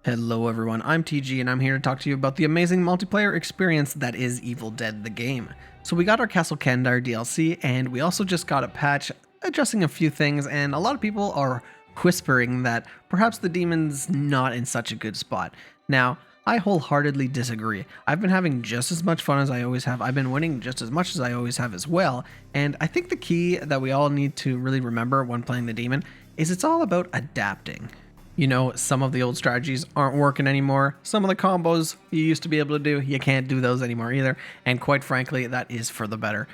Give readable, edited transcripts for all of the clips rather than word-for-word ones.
Hello everyone, I'm TG and I'm here to talk to you about the amazing multiplayer experience that is Evil Dead the Game. So we got our Castle Kandar DLC and we also just got a patch adjusting a few things, and a lot of people are whispering that perhaps the demon's not in such a good spot. Now, I wholeheartedly disagree. I've been having just as much fun as I always have. I've been winning just as much as I always have as well, and I think the key that we all need to really remember when playing the demon is it's all about adapting. You know, some of the old strategies aren't working anymore. Some of the combos you used to be able to do, you can't do those anymore either. And quite frankly, that is for the better.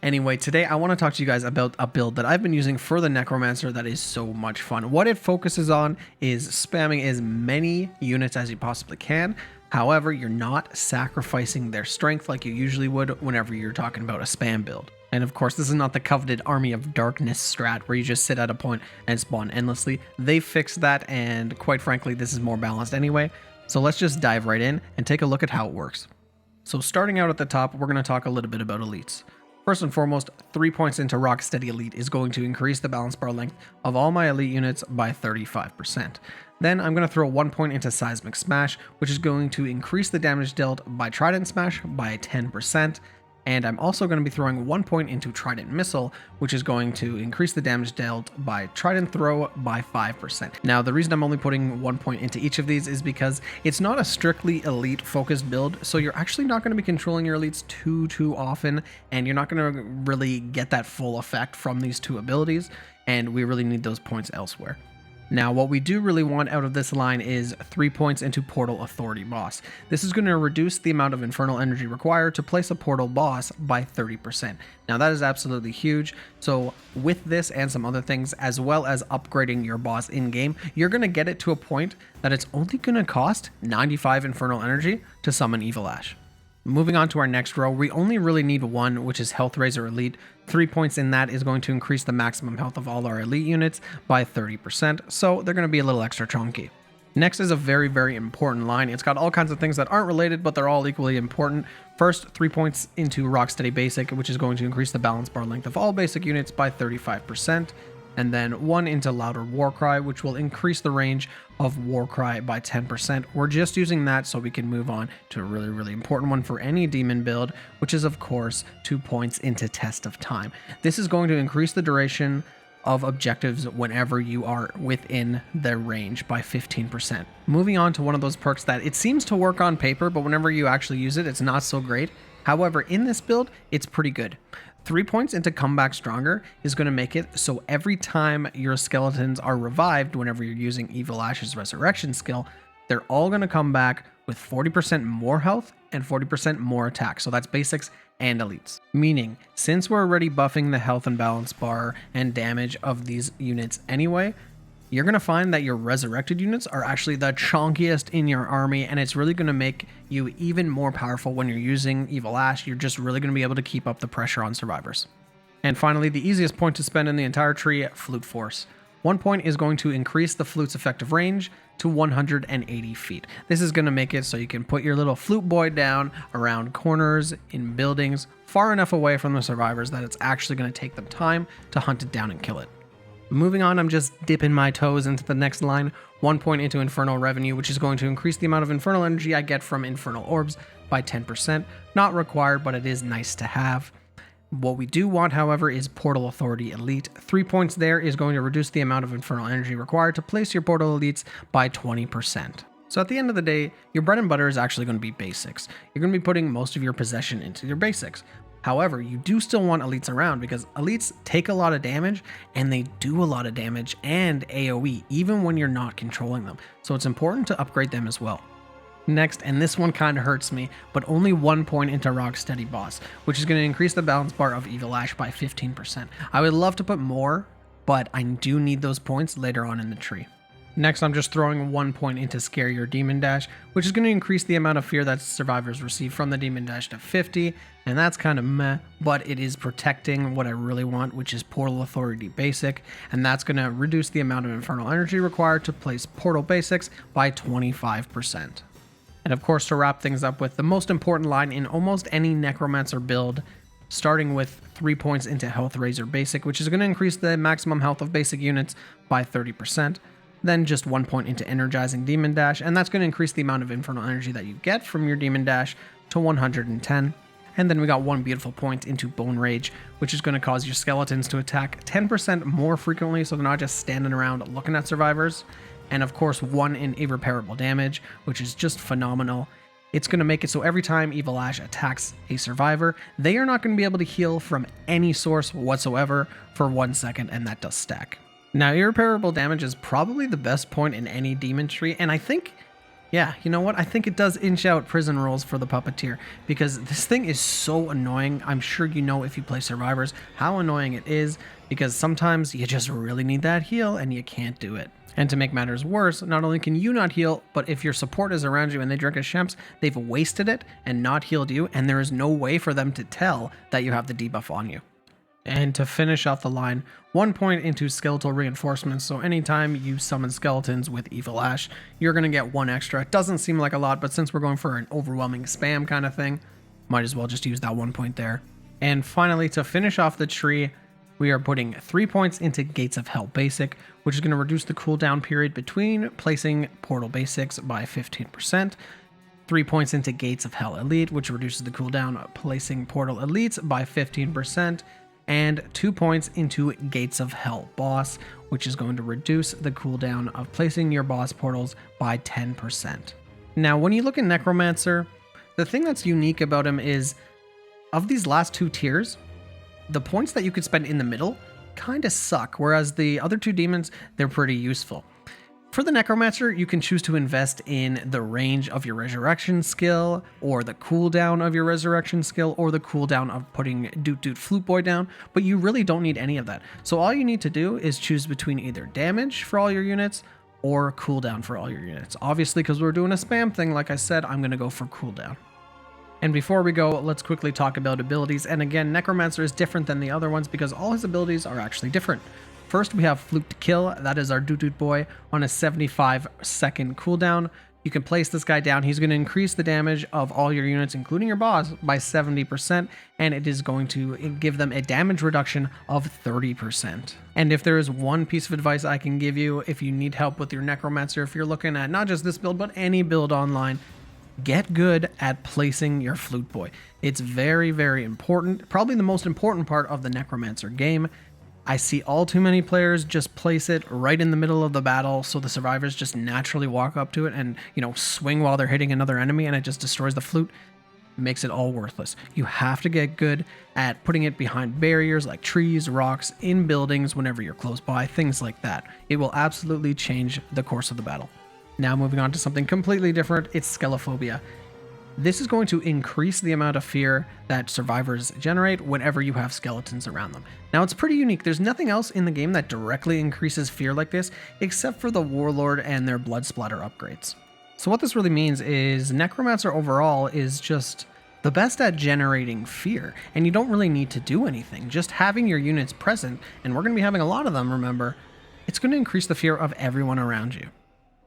Anyway, today I want to talk to you guys about a build that I've been using for the Necromancer that is so much fun. What it focuses on is spamming as many units as you possibly can. However, you're not sacrificing their strength like you usually would whenever you're talking about a spam build. And of course, this is not the coveted Army of Darkness strat where you just sit at a point and spawn endlessly. They fixed that, and quite frankly, this is more balanced anyway. So let's just dive right in and take a look at how it works. So starting out at the top, we're going to talk a little bit about elites. First and foremost, 3 points into Rocksteady Elite is going to increase the balance bar length of all my elite units by 35%. Then I'm going to throw 1 point into Seismic Smash, which is going to increase the damage dealt by Trident Smash by 10%. And I'm also going to be throwing 1 point into Trident Missile, which is going to increase the damage dealt by Trident Throw by 5%. Now, the reason I'm only putting 1 point into each of these is because it's not a strictly elite focused build, so you're actually not going to be controlling your elites too often, and you're not going to really get that full effect from these two abilities, and we really need those points elsewhere. Now, what we do really want out of this line is 3 points into Portal Authority Boss. This is going to reduce the amount of infernal energy required to place a portal boss by 30%. Now, that is absolutely huge. So with this and some other things, as well as upgrading your boss in-game, you're going to get it to a point that it's only going to cost 95 infernal energy to summon Evil Ash. Moving on to our next row, we only really need one, which is Health Raiser Elite. 3 points in that is going to increase the maximum health of all our elite units by 30%, so they're going to be a little extra chunky. Next is a very important line. It's got all kinds of things that aren't related, but they're all equally important. First, 3 points into Rocksteady Basic, which is going to increase the balance bar length of all basic units by 35%. And then 1 into Louder Warcry, which will increase the range of Warcry by 10%. We're just using that so we can move on to a really important one for any demon build, which is of course 2 points into Test of Time. This is going to increase the duration of objectives whenever you are within their range by 15%. Moving on to one of those perks that it seems to work on paper, but whenever you actually use it, it's not so great. However, in this build, it's pretty good. 3 points into Comeback Stronger is going to make it so every time your skeletons are revived whenever you're using Evil Ash's resurrection skill, they're all going to come back with 40% more health and 40% more attack. So that's basics and elites. Meaning, since we're already buffing the health and balance bar and damage of these units anyway, you're going to find that your resurrected units are actually the chunkiest in your army, and it's really going to make you even more powerful when you're using Evil Ash. You're just really going to be able to keep up the pressure on survivors. And finally, the easiest point to spend in the entire tree, Flute Force. 1 point is going to increase the flute's effective range to 180 feet. This is going to make it so you can put your little flute boy down around corners, in buildings, far enough away from the survivors that it's actually going to take them time to hunt it down and kill it. Moving on, I'm just dipping my toes into the next line. 1 point into Infernal Revenue, which is going to increase the amount of infernal energy I get from infernal orbs by 10%. Not required, but it is nice to have. What we do want, however, is Portal Authority Elite. 3 points there is going to reduce the amount of infernal energy required to place your portal elites by 20%. So at the end of the day, your bread and butter is actually going to be basics. You're going to be putting most of your possession into your basics. However, you do still want elites around because elites take a lot of damage and they do a lot of damage and AoE even when you're not controlling them. So it's important to upgrade them as well. Next, and this one kind of hurts me, but only 1 point into Rocksteady Boss, which is going to increase the balance bar of Evil Ash by 15%. I would love to put more, but I do need those points later on in the tree. Next, I'm just throwing 1 point into Scare Your Demon Dash, which is going to increase the amount of fear that survivors receive from the Demon Dash to 50, and that's kind of meh, but it is protecting what I really want, which is Portal Authority Basic, and that's going to reduce the amount of infernal energy required to place Portal Basics by 25%. And of course, to wrap things up with the most important line in almost any Necromancer build, starting with 3 points into Health Raiser Basic, which is going to increase the maximum health of basic units by 30%. then just 1 point into Energizing Demon Dash, and that's going to increase the amount of Infernal Energy that you get from your Demon Dash to 110. And then we got 1 beautiful point into Bone Rage, which is going to cause your skeletons to attack 10% more frequently, so they're not just standing around looking at survivors. And of course, 1 in Irreparable Damage, which is just phenomenal. It's going to make it so every time Evil Ash attacks a survivor, they are not going to be able to heal from any source whatsoever for 1 second, and that does stack. Now, Irreparable Damage is probably the best point in any demon tree, and I think, yeah, you know what? I think it does inch out prison rules for the Puppeteer, because this thing is so annoying. I'm sure you know if you play survivors how annoying it is, because sometimes you just really need that heal and you can't do it. And to make matters worse, not only can you not heal, but if your support is around you and they drink a Shemps, they've wasted it and not healed you, and there is no way for them to tell that you have the debuff on you. And to finish off the line, 1 point into Skeletal Reinforcements, so anytime you summon skeletons with Evil Ash, you're going to get 1 extra. It doesn't seem like a lot, but since we're going for an overwhelming spam kind of thing, might as well just use that 1 point there. And finally, to finish off the tree, we are putting 3 points into Gates of Hell Basic, which is going to reduce the cooldown period between placing Portal Basics by 15%. 3 points into Gates of Hell Elite, which reduces the cooldown of placing Portal Elites by 15%. And 2 points into Gates of Hell Boss, which is going to reduce the cooldown of placing your boss portals by 10%. Now, when you look at Necromancer, the thing that's unique about him is, of these last 2 tiers, the points that you could spend in the middle kind of suck, whereas the other 2 demons, they're pretty useful. For the Necromancer, you can choose to invest in the range of your Resurrection skill, or the cooldown of your Resurrection skill, or the cooldown of putting Doot Doot Flute Boy down, but you really don't need any of that. So all you need to do is choose between either damage for all your units, or cooldown for all your units. Obviously, because we're doing a spam thing, like I said, I'm going to go for cooldown. And before we go, let's quickly talk about abilities. And again, Necromancer is different than the other ones because all his abilities are actually different. First, we have Fluke to Kill. That is our Doot Doot Boy on a 75-second cooldown. You can place this guy down. He's going to increase the damage of all your units, including your boss, by 70%, and it is going to give them a damage reduction of 30%. And if there is one piece of advice I can give you, if you need help with your Necromancer, if you're looking at not just this build, but any build online, get good at placing your Flute Boy. It's very, very important. Probably the most important part of the Necromancer game. I see all too many players just place it right in the middle of the battle, so the survivors just naturally walk up to it and, you know, swing while they're hitting another enemy, and it just destroys the flute. It makes it all worthless. You have to get good at putting it behind barriers like trees, rocks, in buildings whenever you're close by, things like that. It will absolutely change the course of the battle. Now moving on to something completely different, it's Scala Phobia. This is going to increase the amount of fear that survivors generate whenever you have skeletons around them. Now, it's pretty unique. There's nothing else in the game that directly increases fear like this, except for the Warlord and their Blood Splatter upgrades. So what this really means is Necromancer overall is just the best at generating fear, and you don't really need to do anything. Just having your units present, and we're going to be having a lot of them, remember, it's going to increase the fear of everyone around you.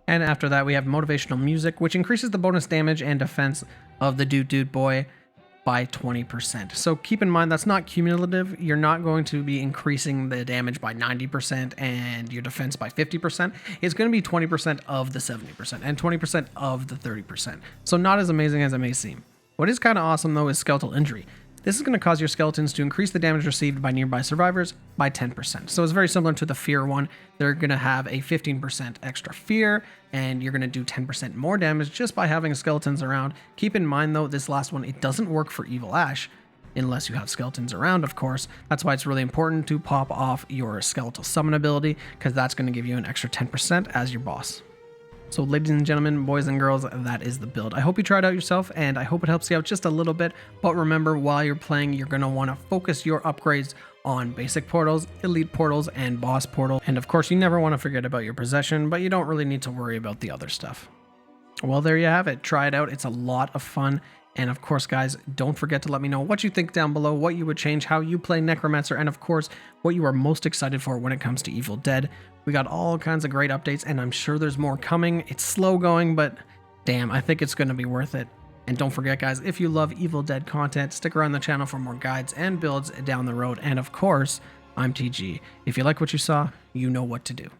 And after that, we have Motivational Music, which increases the bonus damage and defense of the Doot Doot Boy by 20%. So keep in mind, that's not cumulative. You're not going to be increasing the damage by 90% and your defense by 50%. It's going to be 20% of the 70% and 20% of the 30%. So not as amazing as it may seem. What is kind of awesome, though, is Skeletal Injury. This is going to cause your skeletons to increase the damage received by nearby survivors by 10%. So it's very similar to the fear one. They're going to have a 15% extra fear, and you're going to do 10% more damage just by having skeletons around. Keep in mind, though, this last one, it doesn't work for Evil Ash, unless you have skeletons around, of course. That's why it's really important to pop off your Skeletal Summon ability, because that's going to give you an extra 10% as your boss. So ladies and gentlemen, boys and girls, that is the build. I hope you try it out yourself, and I hope it helps you out just a little bit. But remember, while you're playing, you're going to want to focus your upgrades on basic portals, elite portals, and boss portal. And of course, you never want to forget about your possession, but you don't really need to worry about the other stuff. Well, there you have it. Try it out. It's a lot of fun. And of course, guys, don't forget to let me know what you think down below, what you would change, how you play Necromancer, and of course, what you are most excited for when it comes to Evil Dead. We got all kinds of great updates, and I'm sure there's more coming. It's slow going, but damn, I think it's going to be worth it. And don't forget, guys, if you love Evil Dead content, stick around the channel for more guides and builds down the road. And of course, I'm TG. If you like what you saw, you know what to do.